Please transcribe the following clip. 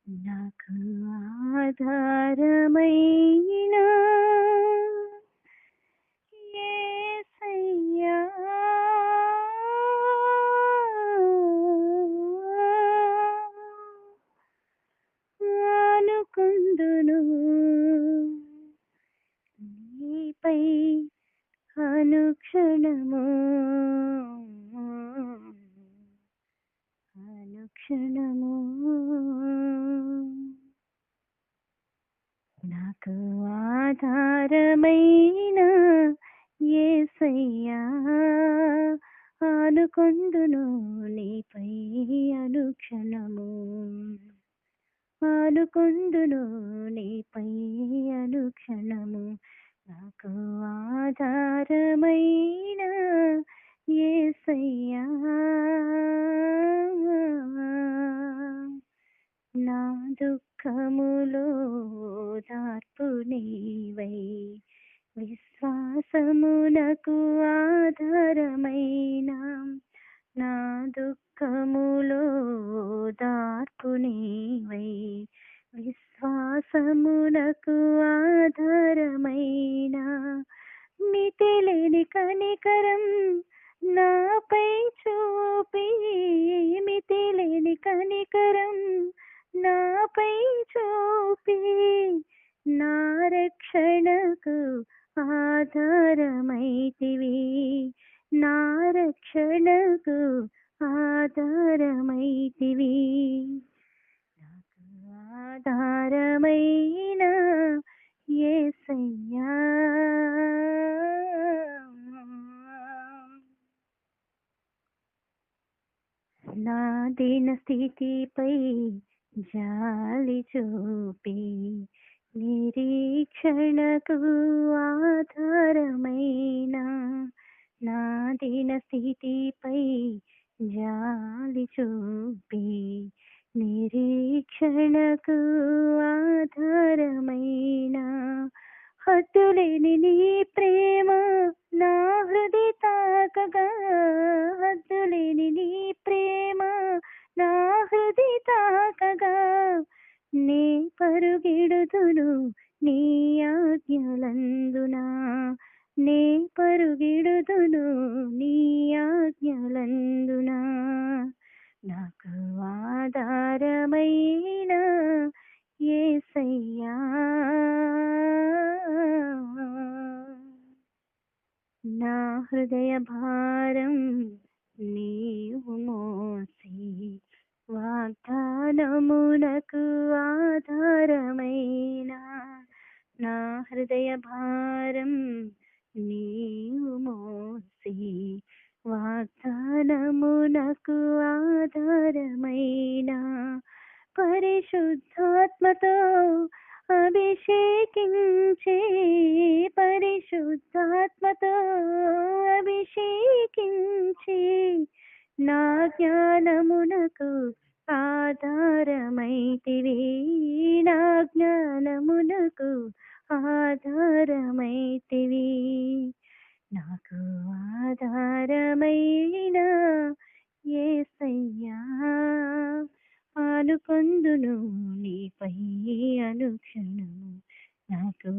నాకు ఆధారమైన యేసయ్యా, ఆనుకొందును నీపై అనుక్షణము అనుక్షణము. నాకు ఆధారమైన యేసయ్యా, ఆనుకొందును నీపై అనుక్షణము, ఆనుకొందును నీపై అనుక్షణము. నాకు ఆధారమైన యేసయ్యా, నా దుఃఖములో దార్పు నీవై, విశ్వాసమునకు ఆధారమైన, నా దుఃఖములో దార్పు నీవై, విశ్వాసమునకు ఆధారమైన, మితిలేని కనికరం నాపై చూపి, మితిలేని కనికరం నాపై చూపి, నా రక్షణకు ఆధారమైతివి, నా రక్షణకు ఆధారమైతివి. నాకు ఆధారమైన యేసయ్యా, నా దీన స్థితిపై జాలి చూపి, నిరీక్షణకు ఆధారమైన, నా దీన స్థితిపై జాలి చూపి, నిరీక్షణకు ఆధారమైన, హద్దులేని నీ ప్రేమ నా హృది తాకగా, హద్దులేని నీ ప్రేమ నా హృది తాకగా, నే పరుగిడుదును నీ ఆజ్ఞలందునా, నే పరుగిడుదును నీ ఆజ్ఞలందునా. నాకు ఆధారమైన యేసయ్యా, నా హృదయ భారం నీవు మోసి, వాగ్దానమునకు ఆధారమైన, నా హృదయ భారం నీవు మోసి, వాగ్దానమునకు ఆధారమైన, పరిశుద్ధాత్మతో అభిషేకించే, పరిశుద్ధాత్మతో అభిషేకించి, నా జ్ఞానమునకు ఆధారమైతివి, నా జ్ఞానమునకు ఆధారమైతివి. నాకు ఆధారమైన యేసయ్యా, ఆనుకొందును నీపై అనుక్షణము. నాకు